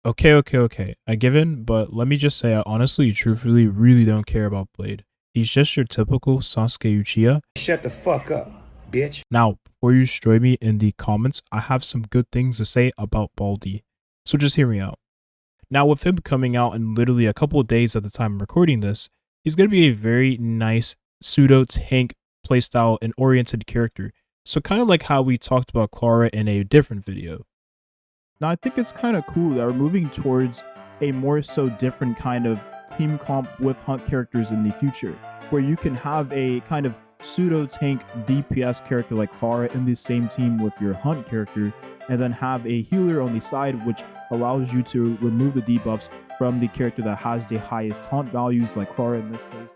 Okay. I give in, but let me just say, I honestly, truthfully, really don't care about Blade. He's just your typical Sasuke Uchiha. Shut the fuck up, bitch. Now, before you destroy me in the comments, I have some good things to say about Baldi. So just hear me out. Now, with him coming out in literally a couple of days at the time of recording this, he's going to be a very nice pseudo tank playstyle and oriented character. So kind of like how we talked about Clara in a different video. Now, I think it's kind of cool that we're moving towards a more so different kind of team comp with hunt characters in the future, where you can have a kind of pseudo tank DPS character like Clara in the same team with your hunt character, and then have a healer on the side, which allows you to remove the debuffs from the character that has the highest taunt values, like Clara in this case.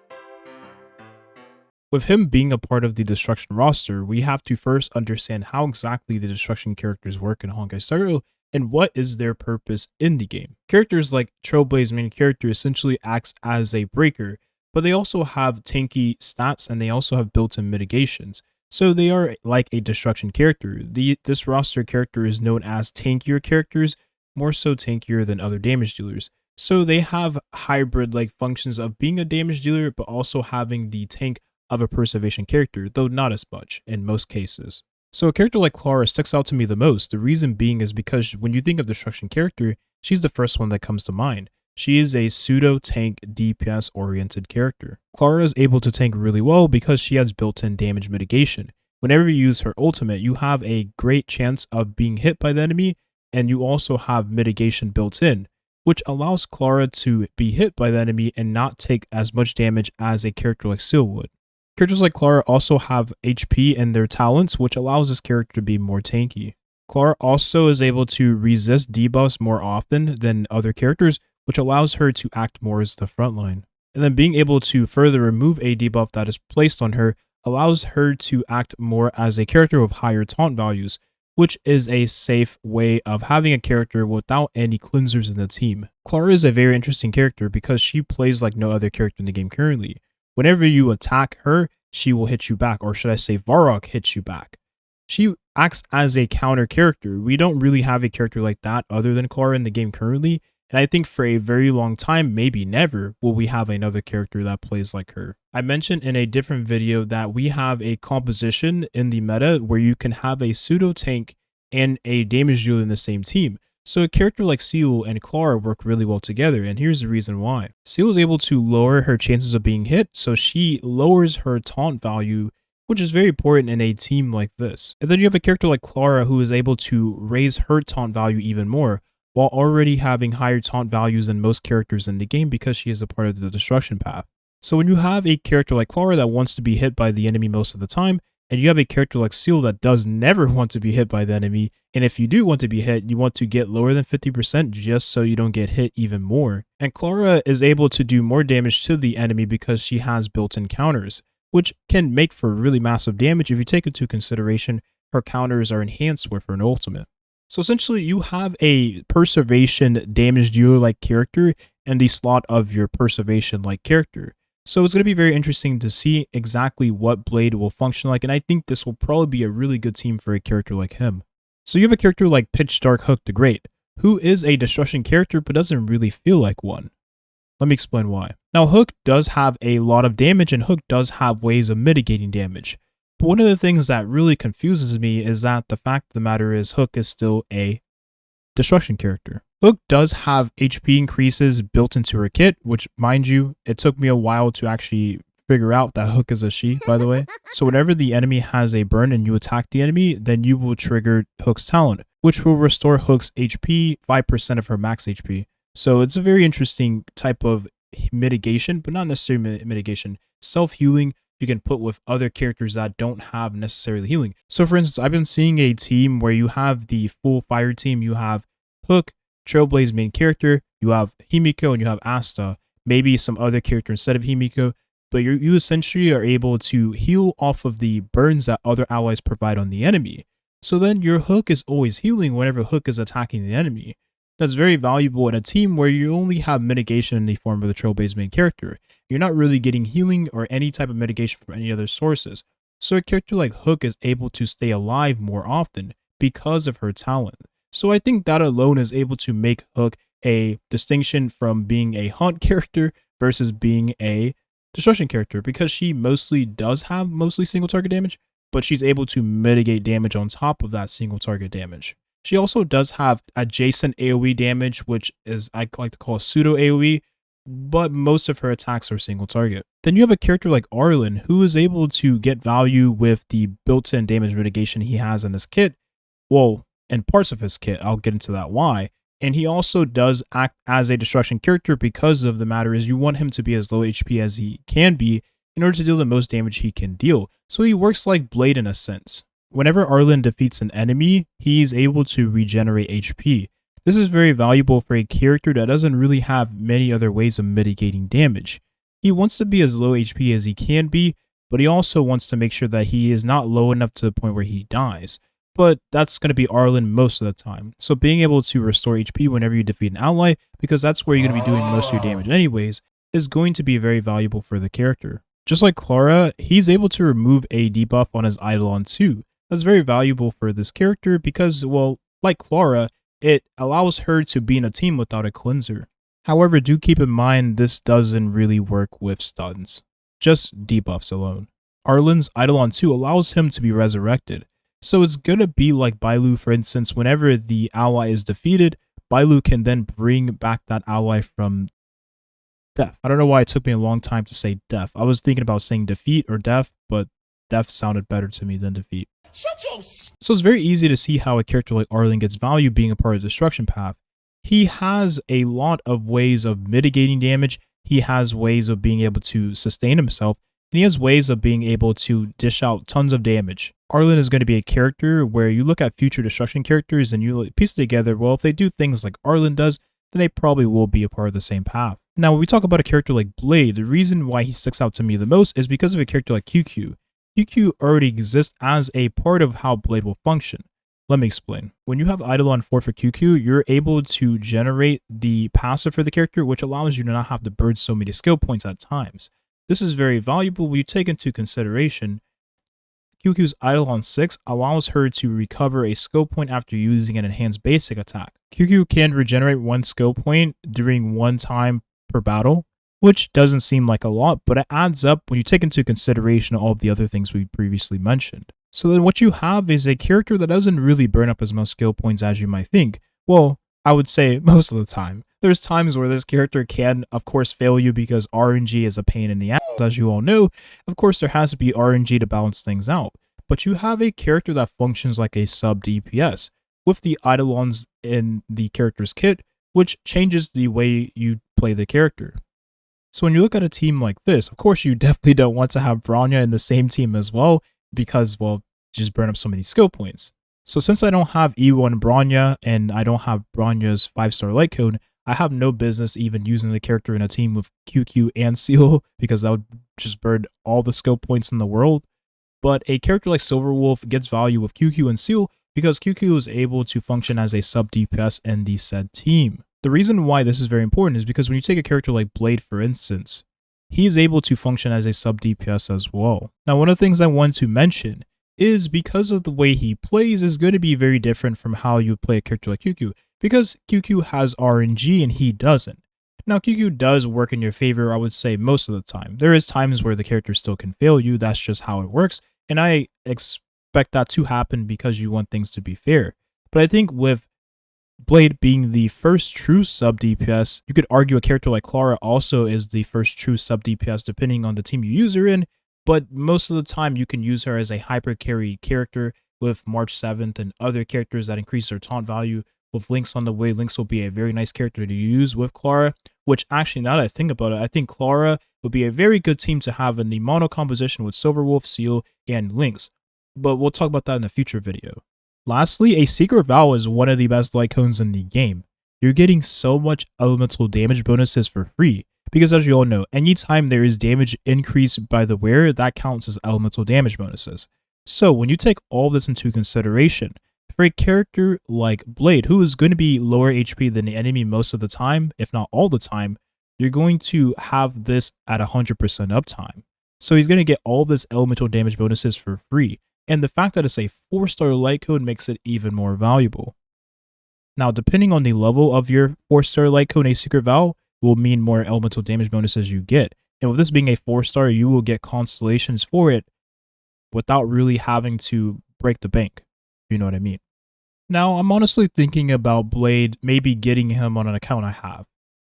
With him being a part of the Destruction roster, we have to first understand how exactly the Destruction characters work in Honkai Star Rail and what is their purpose in the game. Characters like Trailblaze's main character essentially acts as a breaker, but they also have tanky stats and they also have built-in mitigations. So they are like a Destruction character. This roster character is known as tankier characters, more so tankier than other damage dealers. So they have hybrid-like functions of being a damage dealer, but also having the tank of a preservation character, though not as much in most cases. So a character like Clara sticks out to me the most. The reason being is because when you think of Destruction character, she's the first one that comes to mind. She is a pseudo-tank DPS-oriented character. Clara is able to tank really well because she has built-in damage mitigation. Whenever you use her ultimate, you have a great chance of being hit by the enemy, and you also have mitigation built in, which allows Clara to be hit by the enemy and not take as much damage as a character like Seal would. Characters like Clara also have HP in their talents, which allows this character to be more tanky. Clara also is able to resist debuffs more often than other characters, which allows her to act more as the frontline. And then being able to further remove a debuff that is placed on her allows her to act more as a character with higher taunt values, which is a safe way of having a character without any cleansers in the team. Clara is a very interesting character because she plays like no other character in the game currently. Whenever you attack her, she will hit you back, or should I say Varrock hits you back. She acts as a counter character. We don't really have a character like that other than Clara in the game currently, and I think for a very long time, maybe never, will we have another character that plays like her. I mentioned in a different video that we have a composition in the meta where you can have a pseudo tank and a damage dealer in the same team. So a character like Seal and Clara work really well together, and here's the reason why. Seal is able to lower her chances of being hit, so she lowers her taunt value, which is very important in a team like this. And then you have a character like Clara who is able to raise her taunt value even more, while already having higher taunt values than most characters in the game because she is a part of the destruction path. So when you have a character like Clara that wants to be hit by the enemy most of the time, and you have a character like Seal that does never want to be hit by the enemy, and if you do want to be hit, you want to get lower than 50% just so you don't get hit even more. And Clara is able to do more damage to the enemy because she has built-in counters, which can make for really massive damage if you take into consideration her counters are enhanced with her ultimate. So essentially, you have a preservation damage dealer-like character in the slot of your preservation-like character. So it's going to be very interesting to see exactly what Blade will function like, and I think this will probably be a really good team for a character like him. So you have a character like Pitch Dark Hook the Great, who is a destruction character but doesn't really feel like one. Let me explain why. Now, Hook does have a lot of damage, and Hook does have ways of mitigating damage. But one of the things that really confuses me is that the fact of the matter is Hook is still a destruction character. Hook does have HP increases built into her kit, which, mind you, it took me a while to actually figure out that Hook is a she, by the way. So whenever the enemy has a burn and you attack the enemy, then you will trigger Hook's talent, which will restore Hook's HP 5% of her max HP. So it's a very interesting type of mitigation, but not necessarily mitigation. Self-healing you can put with other characters that don't have necessarily healing. So for instance, I've been seeing a team where you have the full fire team. You have Hook, Trailblaze's main character, you have Himiko, and you have Asta, maybe some other character instead of Himiko, but you essentially are able to heal off of the burns that other allies provide on the enemy. So then your Hook is always healing whenever Hook is attacking the enemy. That's very valuable in a team where you only have mitigation in the form of the Trailblaze's main character. You're not really getting healing or any type of mitigation from any other sources. So a character like Hook is able to stay alive more often because of her talent. So I think that alone is able to make Hook a distinction from being a hunt character versus being a destruction character, because she mostly does have mostly single target damage, but she's able to mitigate damage on top of that single target damage. She also does have adjacent AoE damage, which is I like to call pseudo AoE, but most of her attacks are single target. Then you have a character like Arlen, who is able to get value with the built-in damage mitigation he has in his kit. Well, in parts of his kit, I'll get into that why. And he also does act as a destruction character, because of the matter is you want him to be as low HP as he can be in order to deal the most damage he can deal. So he works like Blade in a sense. Whenever Arlen defeats an enemy, he's able to regenerate HP. This is very valuable for a character that doesn't really have many other ways of mitigating damage. He wants to be as low HP as he can be, but he also wants to make sure that he is not low enough to the point where he dies. But that's going to be Arlen most of the time. So being able to restore HP whenever you defeat an ally, because that's where you're going to be doing most of your damage anyways, is going to be very valuable for the character. Just like Clara, he's able to remove a debuff on his Eidolon too. That's very valuable for this character because, well, like Clara, it allows her to be in a team without a cleanser. However, do keep in mind this doesn't really work with stuns, just debuffs alone. Arlen's Eidolon 2 allows him to be resurrected. So it's gonna be like Bailu, for instance. Whenever the ally is defeated, Bailu can then bring back that ally from death. I don't know why it took me a long time to say death. I was thinking about saying defeat or death, but death sounded better to me than defeat. So it's very easy to see how a character like Arlen gets value being a part of the destruction path. He has a lot of ways of mitigating damage. He has ways of being able to sustain himself, and he has ways of being able to dish out tons of damage. Arlen is going to be a character where you look at future destruction characters and you piece it together, well, if they do things like Arlen does, then they probably will be a part of the same path. Now, when we talk about a character like Blade, the reason why he sticks out to me the most is because of a character like QQ. QQ already exists as a part of how Blade will function. Let me explain. When you have Eidolon 4 for QQ, you're able to generate the passive for the character, which allows you to not have to burn so many skill points at times. This is very valuable when you take into consideration QQ's Eidolon 6 allows her to recover a skill point after using an enhanced basic attack. QQ can regenerate one skill point during one time per battle, which doesn't seem like a lot, but it adds up when you take into consideration all of the other things we previously mentioned. So then what you have is a character that doesn't really burn up as much skill points as you might think. Well, I would say most of the time. There's times where this character can, of course, fail you because RNG is a pain in the ass, as you all know. Of course, there has to be RNG to balance things out. But you have a character that functions like a sub DPS with the Eidolons in the character's kit, which changes the way you play the character. So when you look at a team like this, of course, you definitely don't want to have Bronya in the same team as well because, well, just burn up so many skill points. So since I don't have E1 Bronya and I don't have Bronya's 5-star light code, I have no business even using the character in a team with QQ and Seal because that would just burn all the skill points in the world. But a character like Silverwolf gets value with QQ and Seal because QQ is able to function as a sub DPS in the said team. The reason why this is very important is because when you take a character like Blade, for instance, he is able to function as a sub DPS as well. Now, one of the things I want to mention is because of the way he plays is going to be very different from how you play a character like QQ. Because QQ has RNG and he doesn't. Now, QQ does work in your favor, I would say, most of the time. There is times where the character still can fail you, that's just how it works, and I expect that to happen because you want things to be fair. But I think with Blade being the first true sub DPS, you could argue a character like Clara also is the first true sub DPS depending on the team you use her in, but most of the time you can use her as a hyper carry character with March 7th and other characters that increase their taunt value. With Lynx on the way, Lynx will be a very nice character to use with Clara, which actually, now that I think about it, I think Clara would be a very good team to have in the mono composition with Silverwolf, Seal, and Lynx. But we'll talk about that in a future video. Lastly, a Secret Vowel is one of the best light cones in the game. You're getting so much elemental damage bonuses for free, because as you all know, anytime there is damage increased by the wearer, that counts as elemental damage bonuses. So when you take all this into consideration, for a character like Blade, who is going to be lower HP than the enemy most of the time, if not all the time, you're going to have this at 100% uptime. So he's going to get all this elemental damage bonuses for free. And the fact that it's a 4-star light code makes it even more valuable. Now, depending on the level of your 4-star light cone, a secret Vowel will mean more elemental damage bonuses you get. And with this being a 4-star, you will get constellations for it without really having to break the bank. If you know what I mean. Now, I'm honestly thinking about Blade maybe getting him on an account I have.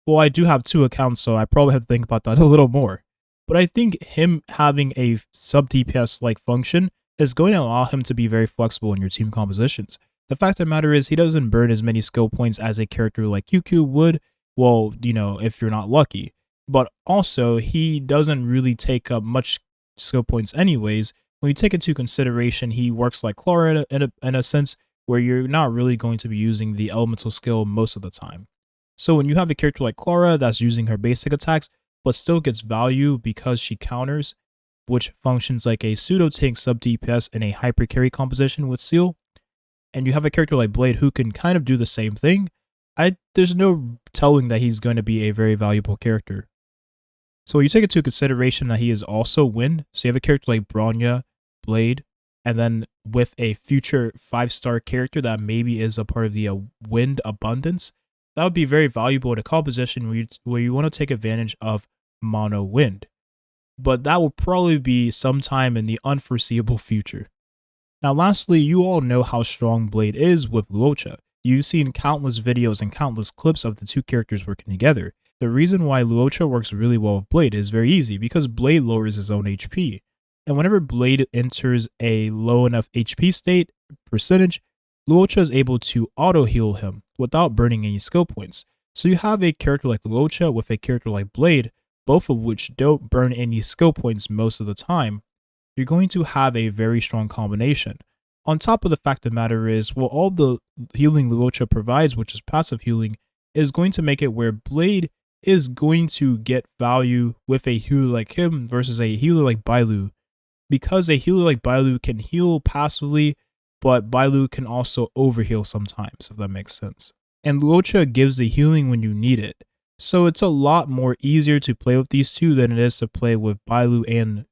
Well, I do have 2 accounts, so I probably have to think about that a little more. But I think him having a sub DPS-like function is going to allow him to be very flexible in your team compositions. The fact of the matter is he doesn't burn as many skill points as a character like QQ would, well, if you're not lucky. But also, he doesn't really take up much skill points anyways. When you take into consideration, he works like Clara in a sense, where you're not really going to be using the elemental skill most of the time. So when you have a character like Clara that's using her basic attacks, but still gets value because she counters, which functions like a pseudo tank sub DPS in a hyper carry composition with Seal, and you have a character like Blade who can kind of do the same thing, there's no telling that he's going to be a very valuable character. So when you take into consideration that he is also Wind, so you have a character like Bronya, Blade, and then with a future 5-star character that maybe is a part of the Wind abundance, that would be very valuable in a composition where you want to take advantage of mono Wind. But that will probably be sometime in the unforeseeable future. Now lastly, you all know how strong Blade is with Luocha. You've seen countless videos and countless clips of the 2 characters working together. The reason why Luocha works really well with Blade is very easy, because Blade lowers his own HP. And whenever Blade enters a low enough HP state percentage, Luocha is able to auto heal him without burning any skill points. So you have a character like Luocha with a character like Blade, both of which don't burn any skill points most of the time. You're going to have a very strong combination. On top of the fact of the matter is, well, all the healing Luocha provides, which is passive healing, is going to make it where Blade is going to get value with a healer like him versus a healer like Bailu. Because a healer like Bailu can heal passively, but Bailu can also overheal sometimes, if that makes sense. And Luocha gives the healing when you need it. So it's a lot more easier to play with these 2 than it is to play with Bailu and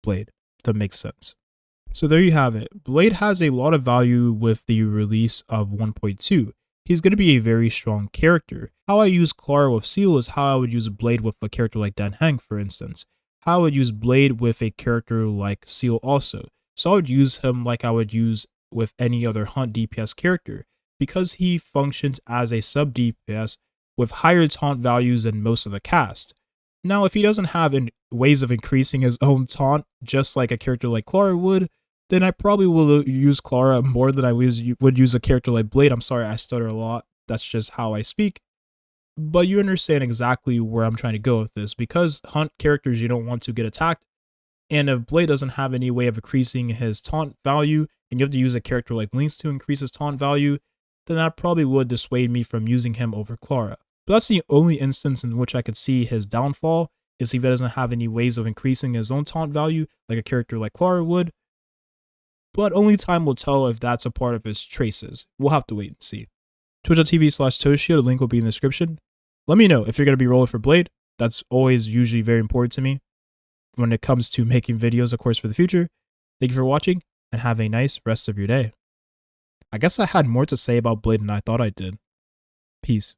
Blade, if that makes sense. So there you have it. Blade has a lot of value with the release of 1.2. He's going to be a very strong character. How I use Clara with Seal is how I would use Blade with a character like Dan Heng, for instance. How I would use Blade with a character like Seal also. So I would use him like I would use with any other Hunt DPS character, because he functions as a sub DPS with higher taunt values than most of the cast. Now, if he doesn't have ways of increasing his own taunt, just like a character like Clara would, then I probably will use Clara more than I would use a character like Blade. I'm sorry, I stutter a lot. That's just how I speak. But you understand exactly where I'm trying to go with this, because Hunt characters you don't want to get attacked, and if Blade doesn't have any way of increasing his taunt value, and you have to use a character like Lynx to increase his taunt value, then that probably would dissuade me from using him over Clara. But that's the only instance in which I could see his downfall, is if he doesn't have any ways of increasing his own taunt value, like a character like Clara would. But only time will tell if that's a part of his traces. We'll have to wait and see. Twitch.tv/Toshio, the link will be in the description. Let me know if you're going to be rolling for Blade. That's always usually very important to me when it comes to making videos, of course, for the future. Thank you for watching, and have a nice rest of your day. I guess I had more to say about Blade than I thought I did. Peace.